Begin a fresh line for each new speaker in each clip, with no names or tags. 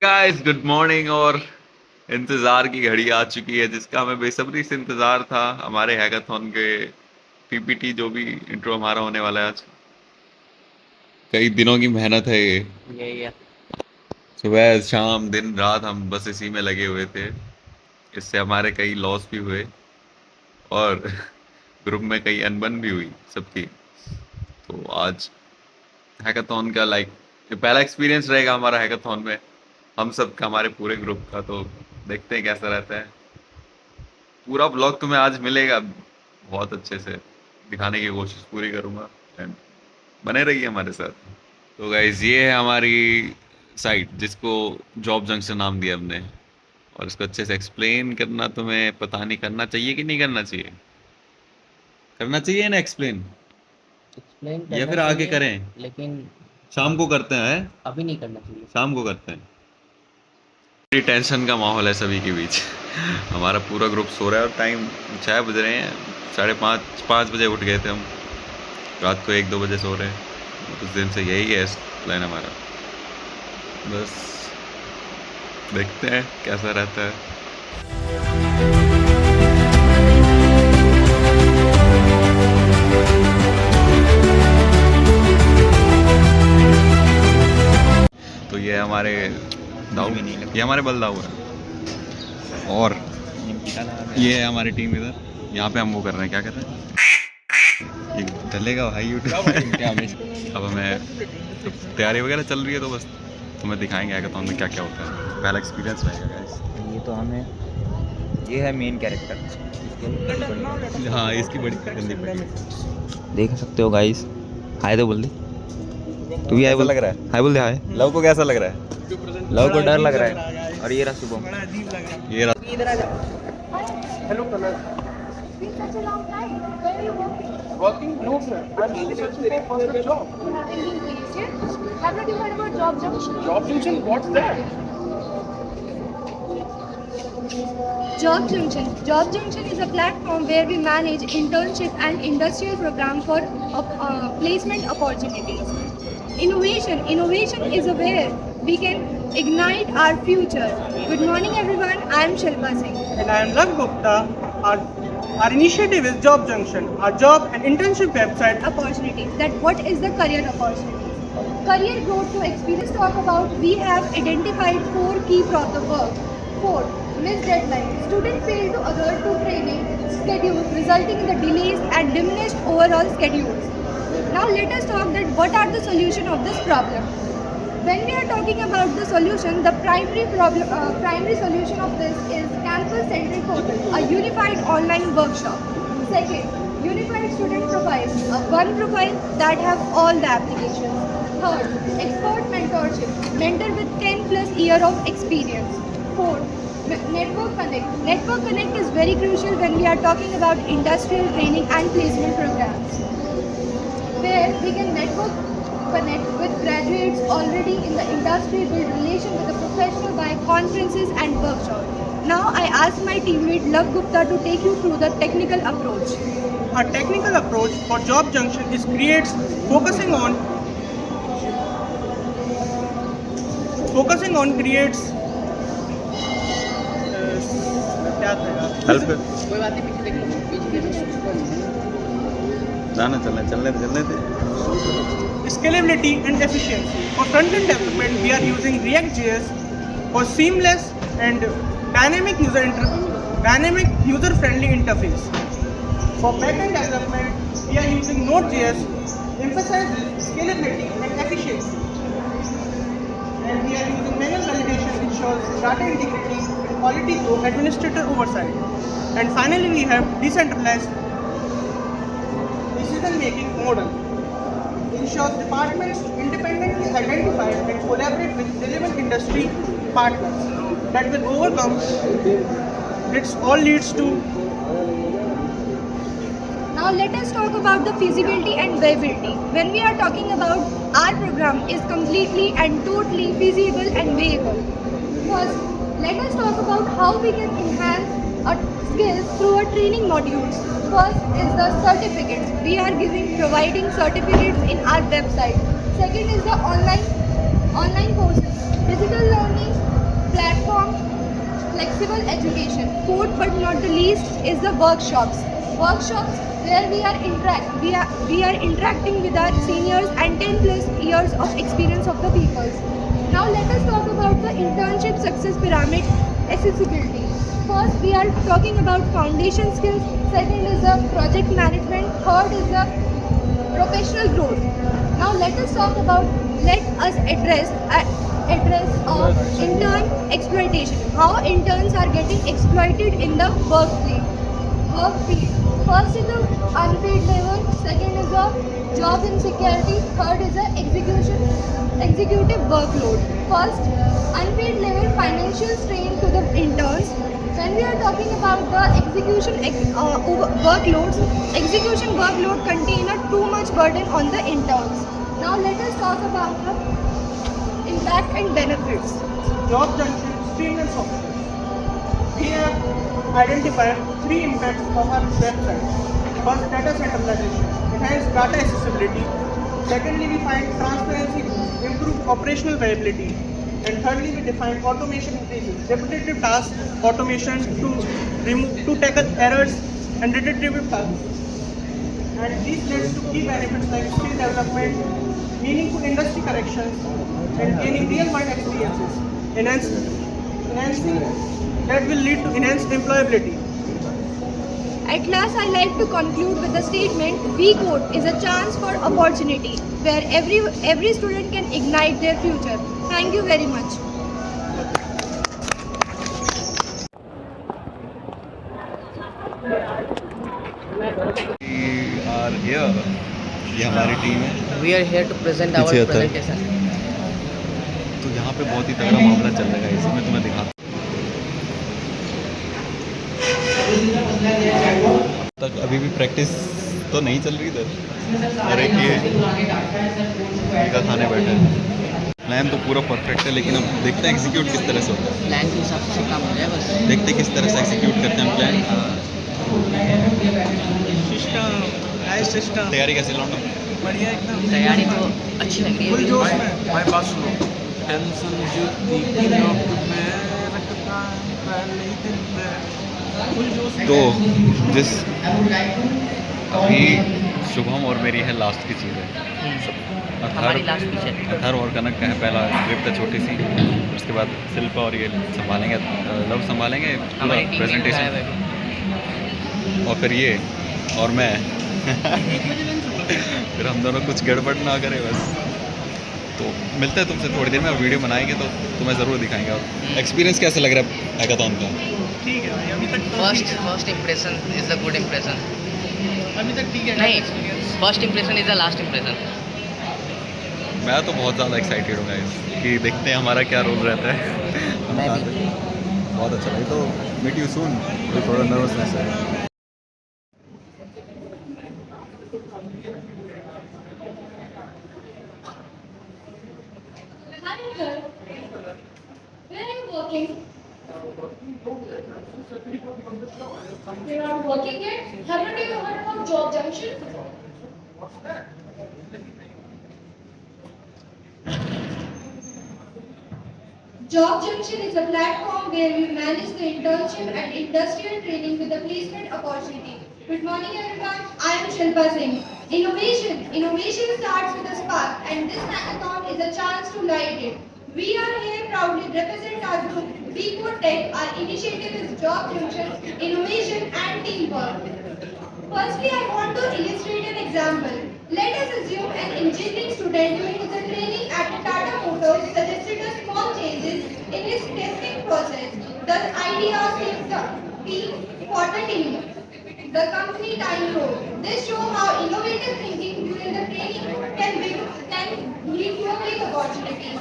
Guys good morning. और इंतज़ार की घड़ी आ चुकी है जिसका हमें बेसब्री से इंतज़ार था, हमारे हैकाथॉन के पीपीटी जो भी इंट्रो हमारा होने वाला है आज। कई दिनों की मेहनत है ये।
यही है।
सुबह शाम दिन रात हम बस इसी में लगे हुए थे। इससे हमारे कई लॉस भी हुए और ग्रुप में कई अनबन भी हुई सबकी। तो आज हैकाथॉन का ये पहला एक्सपीरियंस रहेगा हमारा हैकाथॉन में, हम सब का, हमारे पूरे ग्रुप का। तो देखते हैं कैसा रहता है। पूरा ब्लॉग तुम्हें आज मिलेगा, बहुत अच्छे से दिखाने की कोशिश पूरी करूंगा। एंड बने रहिए हमारे साथ। तो गाइज ये है हमारी साइट जिसको जॉब जंक्शन नाम दिया हमने। और इसको अच्छे से एक्सप्लेन करना तुम्हें पता नहीं करना चाहिए कि नहीं करना चाहिए। करना चाहिए ना एक्सप्लेन,
एक्सप्लेन
या
करना
फिर आगे
चाहिए,
करें?
लेकिन
शाम को करते हैं।
अभी नहीं करना चाहिए।
शाम को करते हैं। बड़ी टेंशन का माहौल है सभी के बीच। हमारा पूरा ग्रुप सो रहा है और टाइम 6 बज रहे हैं। 5:30 5 बजे उठ गए थे हम। रात को 1 2 बजे सो रहे हैं। उस दिन से यही है प्लान हमारा। बस देखते हैं कैसा रहता है। तो ये हमारे दाऊ, ये हमारे बलदाऊ है। और ये है हमारी टीम इधर। यहाँ पे हम वो कर रहे हैं, क्या कर रहे हैं, ये डलेगा भाई यूट्यूब में। अब हमें तो तैयारी वगैरह चल रही है, तो बस तुम्हें दिखाएंगे हैकाथॉन में क्या क्या होता है। पहला एक्सपीरियंस रहेगा गाइस।
ये तो हमें ये है मेन कैरेक्टर।
हाँ, इसकी बड़ी गंदी पड़ी।
देख सकते हो गाइस। हाय तो बोल दे। तू भी हाय बोल।
लग रहा है
हाय बोल दे। हाय।
लव को, कैसा लग रहा है?
लव को डर लग रहा है। और ये रहा शुभम।
ये
Hello, Pranav.
Been such a long time. Where are you working?
Working? No, sir. I'm really searching for a job.
You haven't been placed yet? Have not you heard about Job Junction?
Job function? What's that?
Job Junction. Job Junction is a platform where we manage internship and industrial program for placement opportunities. Innovation is where we can ignite our future. Good morning, everyone. I am Shilpa Singh.
And I am Raghu Gupta. Our initiative is Job Junction, our job and internship website.
Opportunities. That what is the career opportunities? Career growth to experience. Talk about, we have identified 4 key work. 4. Missed deadline. Students fail to adhere to training schedule, resulting in the delays and diminished overall schedules. Now let us talk that what are the solution of this problem. When we are talking about the solution, the primary solution of this is campus-centric portal, a unified online workshop. Second, unified student profiles, one profile that have all the applications. Third, expert mentorship, mentor with 10 plus year of experience. Fourth, Network Connect. Network Connect is very crucial when we are talking about industrial training and placement programs, where we can network connect with graduates already in the industry, build relation with the professional by conferences and workshops. Now I ask my teammate Love Gupta to take you through the technical approach.
Our technical approach for Job Junction is focusing on creates क्या था
help
कोई बात नहीं, पीछे देख लो, पीछे
जाना, चलने थे।
scalability and efficiency. For front-end development, we are using React.js for seamless and dynamic user-friendly interface. For back-end development, we are using Node.js, emphasizes scalability and efficiency. And we are using manual validation, ensures data integrity and quality through administrator oversight. And finally, we have decentralized decision-making model. Ensures departments independently identify and collaborate with relevant industry partners that will overcome. This all leads to.
Now let us talk about the feasibility and viability. When we are talking about, our program is completely and totally feasible and viable. First, let us talk about how we can enhance our skills through our training modules. First is the certificates. We are providing certificates in our website. Second is the online courses, digital learning accessible education. Fourth but not the least is the workshops. Workshops where we are interacting with our seniors and 10 plus years of experience of the peoples. Now let us talk about the internship success pyramid accessibility. First we are talking about foundation skills, second is the project management, third is the professional growth. Now let us address intern exploitation. How interns are getting exploited in the work field. First is the unpaid labor, second is the job insecurity, third is the executive workload. First, unpaid labor financial strain to the interns. When we are talking about the execution workload contain a too much burden on the interns. Now let us talk about the impact and benefits.
Job junction, streamless options. We have identified 3 impacts of our website. First, data centralization, enhanced data accessibility. Secondly, we find transparency, improve operational viability. And thirdly, we define automation increases, repetitive tasks, automation to tackle errors and repetitive tasks. And these leads to key benefits like skill development, meaningful industry corrections, and gaining real-world experiences. Enhancing that will lead to enhanced employability.
At last, I like to conclude with the statement: We Code is a chance for opportunity, where every student can ignite their future. Thank you very much.
We are here. ये हमारी team है.
We are here to present our
पीछे आता है.
presentation.
तो यहाँ पे बहुत ही तगड़ा मामला चल रहा है, इसी में तुम्हें दिखाता तक अभी भी प्रैक्टिस तो नहीं चल रही इधर. और एक ये का खाने बैठे हैं. प्लान तो पूरा परफेक्ट है, लेकिन अब देखते हैं एग्जीक्यूट किस तरह से होता है.
प्लान के हिसाब से काम हो जाए बस.
देखते हैं किस तरह से एग्जीक्यूट करते हैं प्लान.
सिस्टम
तैयारी कैसे लौटा?
बढ़िया एकदम.
तैयारी तो अच्छी लग रही है.
फुल जोश में.
भाई बात सुनो. टेंशन जो दी लोग में रखता है पहले ही दिन में.
फुल जोश में.
तो जिस अभी शुभम और मेरी है लास्ट की चीज़ है.
हमारी लास्ट पीछे.
अथर और कनक का है पहला स्क्रिप्ट है छोटी सी. उसके बाद शिल्पा और ये संभालेंगे, लव संभालेंगे
हमारी टीम
प्रेजेंटेशन. और फिर ये और मैं फिर हम दोनों कुछ गड़बड़ ना करें बस. तो मिलते हैं तुमसे थोड़ी देर में, और वीडियो बनाएंगे तो तुम्हें ज़रूर दिखाएंगे. और एक्सपीरियंस कैसे लग रहा है हैकाथॉन का?
ठीक है भाई, अभी तक तो
first impression is the good impression.
अभी तक ठीक है.
नहीं, first impression is the last impression.
मैं तो बहुत ज़्यादा एक्साइटेड हूँ गाइस कि देखते हैं हमारा क्या रोल रहता है.
मैं भी.
बहुत अच्छा लगा. तो मीट यू सून. तो थोड़ा नर्वसनेस है.
Where are you working? You're not working yet? Haven't you heard about Job Junction? Job Junction is a platform where we manage the internship and industrial training with the placement opportunity. Good morning everyone, I am Shilpa Singh. Innovation starts with a spark, and this hackathon is a chance to light it. We are here proudly represent our group, We Code Tech. Our initiative is Job Junction, innovation and teamwork. Firstly, I want to illustrate an example. Let us assume an engineering student during the training at Tata Motors suggested a small changes in his testing process. The idea saved the team for the team. The company time road. This shows how innovative thinking during the training can lead to big opportunities.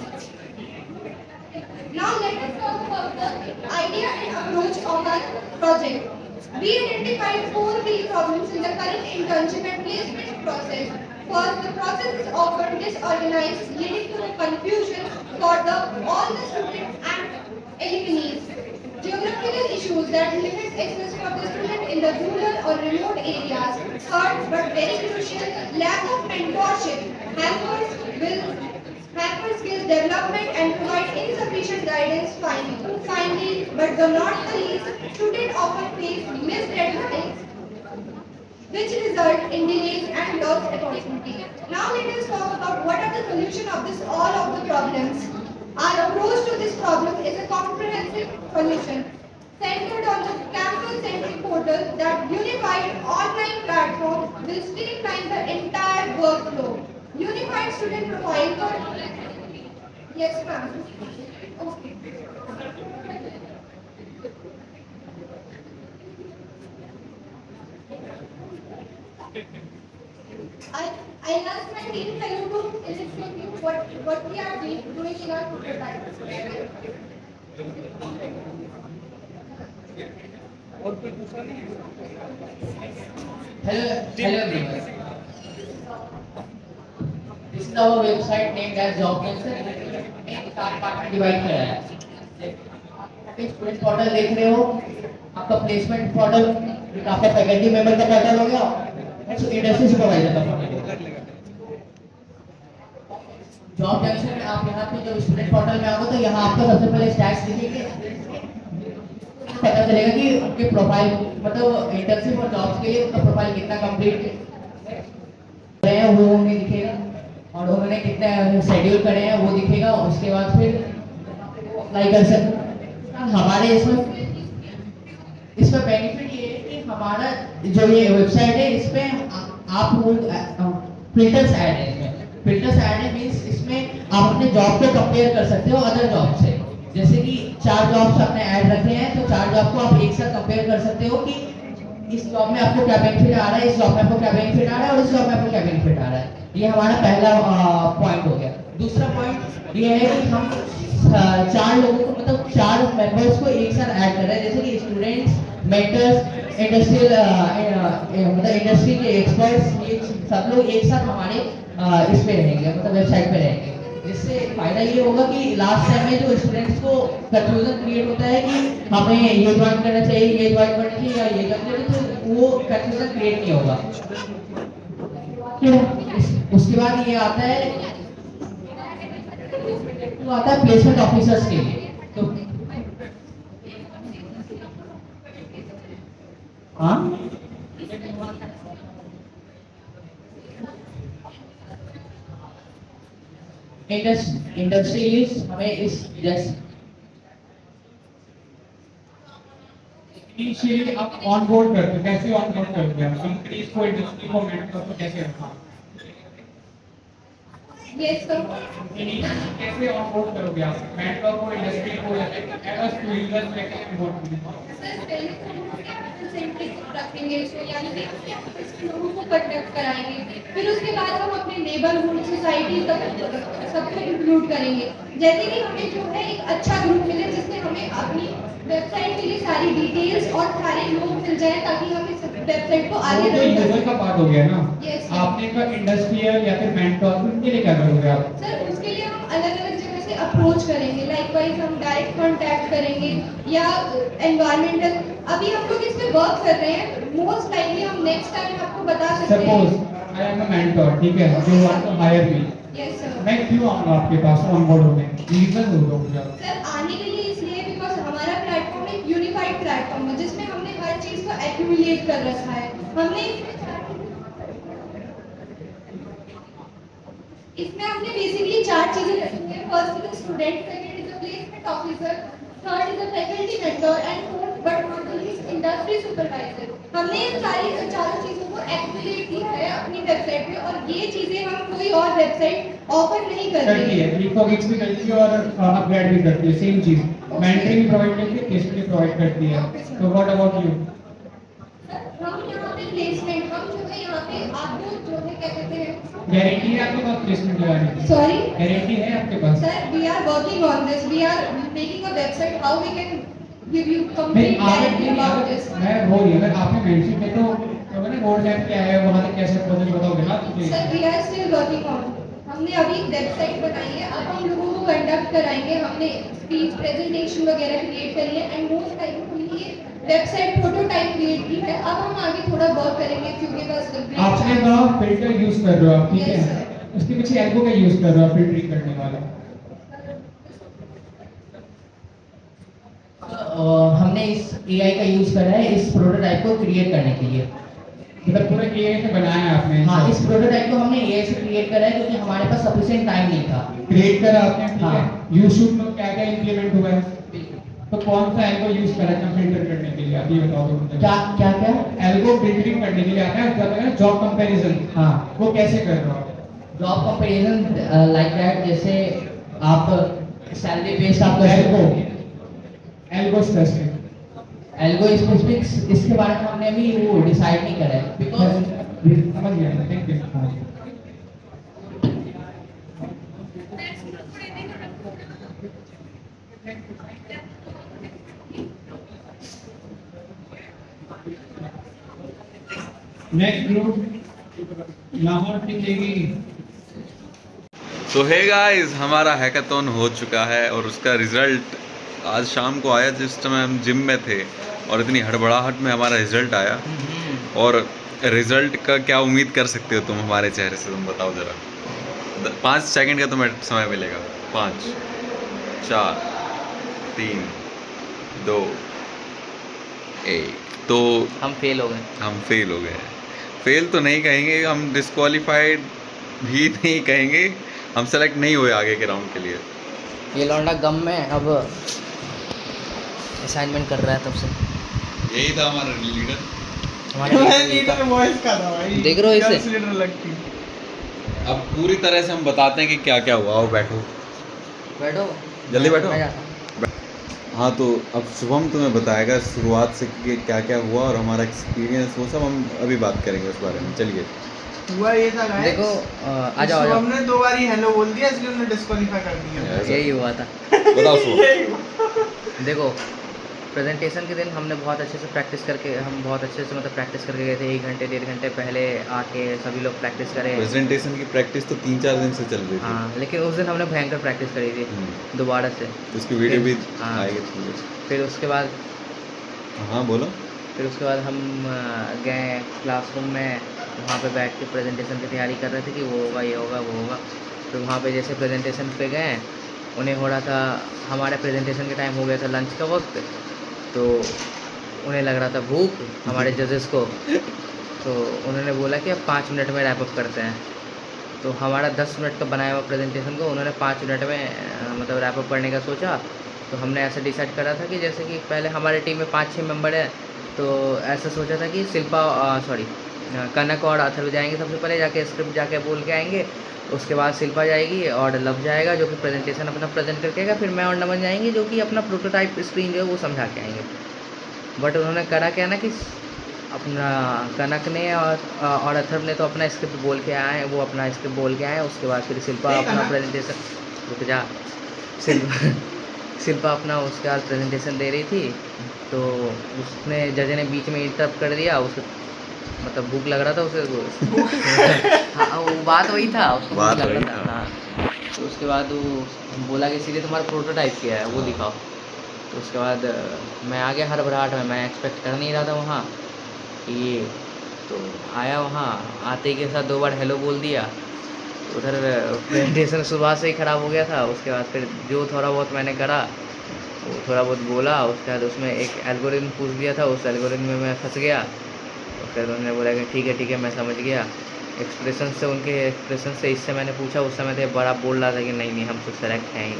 Now let us talk about the idea and approach of our project. We identified 4 key problems in the current internship and placement process. First, the process is often disorganized, leading to confusion for all the students and alumni. Geographical issues that limit access for the student in the rural or remote areas. Third, but very crucial, lack of mentorship hampers skills development and provide insufficient guidance. Finally, but not the least, students often face missed deadlines which result in delays and lost opportunity. Now let us talk about what are the solution of this all of the problems. Our approach to this problem is a comprehensive solution centered on the campus-centric portal that unified online platform will streamline the entire workflow. Unified student profile for yes, ma'am. Okay. I asked my team fellow to illustrate you what we are doing in our prototype.
Hello everyone. This is our website named as Job Cancer. एक चार part में divide करा है. आप student portal देख रहे हो, आपका प्लेसमेंट पोर्टल, आपका फैकल्टी मेंबर का पोर्टल हो गया, इंडस्ट्री सुपरवाइजर का पोर्टल. जॉब जंक्शन में आप यहाँ पे जब स्टूडेंट पोर्टल में आओगे तो यहाँ आपको सबसे पहले स्टैट्स दिखेंगे. पता चलेगा कि उनके प्रोफाइल मतलब इंटर्नशिप और जॉब्स के लिए उनका प्रोफाइल कितना कंप्लीट है वो हमें दिखेगा और उन्होंने कितना शेड्यूल करे हैं वो दिखेगा. उसके बाद फिर अप्लाई कर सकते. हमारे इसमें बेनिफिट ये है कि हमारा जो ये वेबसाइट है इस पे आप फिल्टर्स ऐड है. इसमें फिल्टर्स ऐड है मींस इसमें आप अपने जॉब को कंपेयर कर सकते हो अदर जॉब से. जैसे कि 4 जॉब्स आपने ऐड रखे हैं तो 4 जॉब को आप एक साथ कंपेयर कर सकते हो कि इस जॉब में आपको क्या बेनिफिट आ रहा है, इस जॉब में आपको क्या बेनिफिट आ रहा है और इस जॉब में आपको क्या बेनिफिट आ रहा है. ये हमारा पहला पॉइंट हो गया. दूसरा पॉइंट ये है कि हम 4 लोगों को मतलब 4 मेंबर्स को एक साथ ऐड कर रहे हैं. जैसे कि स्टूडेंट्स, मेंटर्स, इंडस्ट्रियल मतलब इंडस्ट्री के एक्सपर्ट्स, ये सब लोग एक साथ हमारे इस पे रहेंगे मतलब वेबसाइट पे रहेंगे. जिससे फायदा ये होगा कि लास्ट टाइम में जो स्टूडेंट्स को कंफ्यूजन क्रिएट होता है कि हमें ये ज्वाइन करना चाहिए, ये ज्वाइन करना चाहिए या ये करना चाहिए, तो वो कंफ्यूजन क्रिएट नहीं होगा. उसके बाद ये आता है प्लेसमेंट ऑफिसर्स के लिए. तो हाँ इंडस्ट्रीज हमें इस
इनिशियली आप ऑन बोर्ड करते हो, कैसे ऑन बोर्ड करते हैं कंपनीज को, इंडस्ट्री को, मेंटर्स को कैसे रखा?
Yes, sir.
कैसे ऑन बोर्ड करोगे आप मेंटर को, इंडस्ट्री को या एज टू यूजर्स कैसे ऑन बोर्ड करोगे?
सर पहले तो सेंट्रिक रखेंगे इसको, यानी कि लोगों को कंडक्ट कराएंगे. फिर उसके बाद हम अपने नेबरहुड सोसाइटी सबको इंक्लूड करेंगे. जैसे कि हमें जो है एक अच्छा ग्रुप मिले जिससे हमें अपनी वेबसाइट के लिए सारी डिटेल्स और सारे लोग मिल जाए ताकि हम इस वेबसाइट को आगे
तो
रन कर
यूजर का पार्ट हो गया ना.
Yes, sir.
आपने का इंडस्ट्रियल या फिर मेंटर उनके लिए क्या करोगे आप?
सर उसके लिए हम अलग अलग जगह से अप्रोच करेंगे. लाइकवाइज हम डायरेक्ट कांटेक्ट करेंगे या एनवायरमेंटल. अभी हम लोग इस पे वर्क कर रहे हैं. मोस्ट लाइकली हम नेक्स्ट टाइम आपको बता सकते हैं.
Suppose I am a mentor, ठीक है, जो want to hire me,
yes sir.
मैं क्यों आऊंगा आपके पास ऑन बोर्ड होने? रीजन होगा मुझे.
सर आने के लिए इसलिए बिकॉज हमारा प्लेटफॉर्म एक यूनिफाइड प्लेटफॉर्म है जिसमें हमने हर चीज को एक्यूमुलेट कर रखा है. हमने इसमें हमने बेसिकली 4 चीजें रखी हैं. First is student, second is placement officer, third is faculty mentor and fourth but not the least industry supervisor. हमने इन सारी 4 चीजों को एक्यूमुलेट किया है अपनी वेबसाइट पे और ये चीजें हम कोई और वेबसाइट ऑफर नहीं कर
करती
रही
है. रिकॉग्निट भी करती है और अपग्रेड भी करती है. सेम चीज मेंटरिंग भी प्रोवाइड करती है, प्लेसमेंट भी प्रोवाइड करती है. तो व्हाट अबाउट यू?
हम यहाँ पे प्लेसमेंट हम जो है यहाँ पे आपको जो है क्या कहते हैं
गारंटी है आपके पास प्लेसमेंट लगाने की?
सॉरी
गारंटी है आपके पास?
Sir we are working on this. We are making a website how we can give you
नहीं,
कंप्लीट गारंटी
आपने
अबाउट दिस.
मैं वो नहीं, अगर आपने मेंशन में तो मैंने रोड मैप क्या है वहां तक कैसे प्रोसेस बताओगे ना मुझे?
Sir we are still working on. हमने अभी वेबसाइट बनाई है. अब हम लोगों को कंडक्ट कराएंगे. हमने स्पीच प्रेजेंटेशन वगैरह क्रिएट करी है एंड मोस्ट टाइम हमने ये वेबसाइट प्रोटोटाइप क्रिएट की है. अब हम आगे थोड़ा वर्क करेंगे क्योंकि बस
आपने कहा फिल्टर यूज कर रहे हो आप, ठीक
Yes,
है, उसके पीछे एल्गो का यूज कर रहे हो आप फिल्टरिंग करने वाला.
हमने इस एआई का यूज करा है इस प्रोटोटाइप को क्रिएट करने के लिए।
मतलब पूरा एआई से बनाया है आपने?
हाँ, इस प्रोटोटाइप को हमने एआई से क्रिएट करा है क्योंकि हमारे पास सफिशिएंट टाइम नहीं था।
क्रिएट करा आपने, ठीक है।
हाँ।
यूट्यूब में क्या क्या इंप्लीमेंट हुआ है? तो कौन सा एल्गो यूज करा था फिल्टर करने के लिए, आप ये बताओ तो मुझे।
क्या क्या क्या?
एल्गो फिल्टरिंग करने के लिए आता है जॉब कंपैरिजन,
हाँ,
वो कैसे कर रहे हो आप?
जॉब कंपैरिजन लाइक दैट, जैसे आप सैलरी बेस्ड आप कर
एल्गो
सकते
एल्गो स्पेसिफिक
एल्गो स्पेसिफिक्स इसके बारे में हमने अभी वो डिसाइड नहीं करा है बिकॉज
समझ गया, thank you. Next group Lahore की देगी।
तो है गाइस, हमारा हैकाथॉन हो चुका है और उसका रिजल्ट आज शाम को आया जिस समय हम जिम में थे, और इतनी हड़बड़ाहट में हमारा रिजल्ट आया। और रिजल्ट का क्या उम्मीद कर सकते हो तुम हमारे चेहरे से, तुम बताओ ज़रा। 5 सेकंड का तुम्हें समय मिलेगा। 5 4 3 2 1। तो
हम फेल हो गए।
हम फेल हो गए। फेल तो नहीं कहेंगे, हम डिस्क्वालीफाइड भी नहीं कहेंगे, हम सेलेक्ट नहीं हुए आगे के राउंड के लिए।
ये लौंडा गम में अब असाइनमेंट कर रहा है तब से।
यही था हमारा लीडर।
हमारे
लीडर वॉइस का था भाई,
देख रहे हो इसे?
गर्ल्स लीडर लगती।
अब पूरी तरह से हम बताते हैं कि क्या क्या हुआ। आओ बैठो,
बैठो,
जल्दी बैठो।
मैं जाता हूँ।
हाँ, तो अब शुभम तुम्हें बताएगा शुरुआत से कि क्या क्या हुआ और हमारा एक्सपीरियंस, वो सब हम अभी बात करेंगे उस बारे में। चलिए।
हुआ ये था गाइस,
देखो आ जाओ,
हमने 2 बार ही हेलो बोल दिया इसलिए उन्हें डिस्क्वालीफाई कर दिया।
यही हुआ था।
बताओ शुभम।
देखो, प्रेजेंटेशन के दिन हमने बहुत अच्छे से प्रैक्टिस करके, हम बहुत अच्छे से मतलब प्रैक्टिस करके गए थे। 1 घंटे 1.5 घंटे पहले आके सभी लोग प्रैक्टिस करें।
प्रेजेंटेशन की प्रैक्टिस तो 3-4 दिन से चल रही थी।
हाँ, लेकिन उस दिन हमने भयंकर प्रैक्टिस करी थी दोबारा से।
उसकी वीडियो भी
हाँ।
आएगी।
फिर उसके बाद
हाँ बोलो।
फिर उसके बाद हम गए क्लासरूम में, वहाँ पे बैठ के प्रेजेंटेशन की तैयारी कर रहे थे कि वो होगा, ये होगा, वो होगा। फिर वहाँ पे जैसे प्रेजेंटेशन पे गए, उन्हें हो रहा था, हमारे प्रेजेंटेशन के टाइम हो गया था लंच का वक्त, तो उन्हें लग रहा था भूख, हमारे जजेस को। तो उन्होंने बोला कि अब 5 मिनट में रैप अप करते हैं। तो हमारा 10 मिनट का बनाया हुआ प्रेजेंटेशन को उन्होंने 5 मिनट में मतलब रैप अप करने का सोचा। तो हमने ऐसा डिसाइड करा था कि जैसे कि पहले हमारे टीम में 5-6 मेंबर हैं, तो ऐसा सोचा था कि कनक और अथर्व जाएंगे सबसे पहले, जाके स्क्रिप्ट जाके बोल के आएंगे। उसके बाद शिल्पा जाएगी और लव जाएगा जो कि प्रेजेंटेशन अपना प्रेजेंट करके आएगा। फिर मैं और नमन जाएंगे जो कि अपना प्रोटोटाइप स्क्रीन जो है वो समझा के आएंगे। बट उन्होंने करा क्या ना कि अपना कनक ने और अथर्व ने तो अपना स्क्रिप्ट बोल के आए, वो अपना स्क्रिप्ट बोल के आए। उसके बाद फिर शिल्पा अपना प्रेजेंटेशन, रुक जा, शिल्पा अपना उसके बाद प्रेजेंटेशन दे रही थी, तो उसने जज ने बीच में इंटरप्ट कर दिया। उसको मतलब भूख लग रहा था उसे। हाँ, वो बात वही था, उसको भूख लग रहा था। हाँ, तो उसके बाद वो बोला कि सीधे तुम्हारा प्रोटोटाइप किया है वो दिखाओ। तो उसके बाद मैं आ गया हड़बड़ाहट में, मैं एक्सपेक्ट कर नहीं रहा था वहाँ कि, तो आया वहाँ आते ही के साथ 2 बार हेलो बोल दिया। उधर प्रेजेंटेशन शुरुआत से ही ख़राब हो गया था। उसके बाद फिर जो थोड़ा बहुत मैंने करा वो थोड़ा बहुत बोला। उसके बाद उसमें एक एल्गोरिथम पूछ दिया था, उस एल्गोरिथम में मैं फंस गया। तो फिर उन्होंने बोला कि ठीक है मैं समझ गया। एक्सप्रेशन से, उनके एक्सप्रेशन से इससे मैंने पूछा, उस समय थे बड़ा बोल रहा था कि नहीं हम तो सेलेक्ट हैं ही।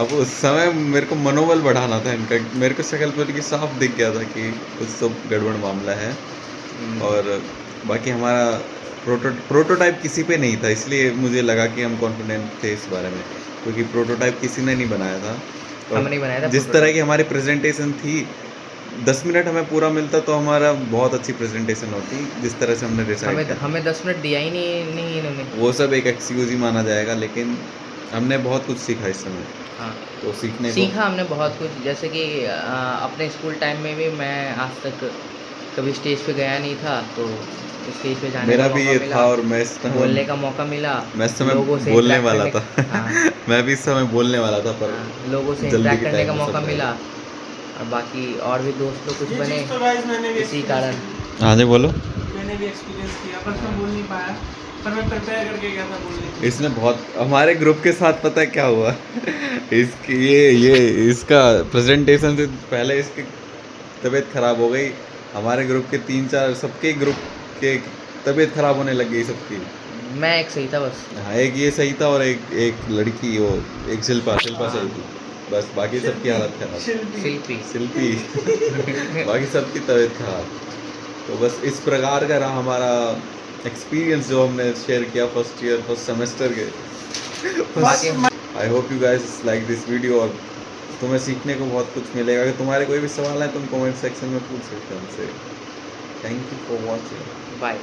अब उस समय मेरे को मनोबल बढ़ाना था इनका। मेरे को शक्ल पर की साफ दिख गया था कि कुछ तो गड़बड़ मामला है। और बाकी हमारा प्रोटोटाइप किसी पे नहीं था, इसलिए मुझे लगा कि हम कॉन्फिडेंट थे इस बारे में, क्योंकि प्रोटोटाइप किसी ने नहीं बनाया था।
हमने नहीं बनाया था।
जिस तरह की हमारी प्रेजेंटेशन थी, 10 मिनट हमें पूरा मिलता तो हमारा बहुत अच्छी प्रेजेंटेशन होती। जिस तरह से हमने डिसाइड किया,
हमें 10 मिनट दिया ही नहीं इन्होंने।
वो सब एक एक्सक्यूज ही माना जाएगा, लेकिन हमने बहुत कुछ सीखा इस समय।
हाँ,
तो
सीखा हमने बहुत कुछ। जैसे कि अपने स्कूल टाइम में भी मैं आज तक कभी स्टेज पे गया नहीं था, तो स्टेज पे जाने
मेरा
का
भी
मौका
ये
मिला,
था और मैं इस समय
बोलने का मौका मिला।
मैं इस समय
लोगों से
बोलने
interact
वाला
करने
था।
हाँ,
मैं भी इस समय बोलने वाला था, पर
लोगों से
जल्दी
इंटरेक्ट
के
करने
टाइम
का
में
मौका
सब
मिला। और बाकी और भी दोस्त लोग कुछ
ये
बने
चीज़ तो गाइस मैंने भी
इसी
experience
कारण।
की।
हाँ जी बोलो।
मैंने भी एक्सपीरियंस किया, बस मैं बोल नहीं पाया।
पर मैं प्रिपेयर करके गया था बोलने।
इसने बहुत हमारे ग्रुप के साथ पता है क्या हुआ इसकी ये इसका प्रेजेंटेशन से पहले इसकी तबीयत खराब हो गई। हमारे ग्रुप के 3-4 सबके ग्रुप के तबीयत खराब होने लग गई सबकी।
मैं एक सही था बस।
हाँ, एक ये सही था और एक लड़की वो एक शिल्पा सही थी, बस बाकी सबकी हालत खराब।
शिल्पी।
शिल्पी बाकी सबकी तबीयत खराब। तो बस इस प्रकार का रहा हमारा एक्सपीरियंस जो हमने शेयर किया फर्स्ट ईयर फर्स्ट सेमेस्टर के।
बाकी
I hope you guys like this video और तुम्हें सीखने को बहुत कुछ मिलेगा। अगर तुम्हारे कोई भी सवाल है तुम कमेंट सेक्शन में पूछ सकते हो हमसे। Thank you for watching.
Bye.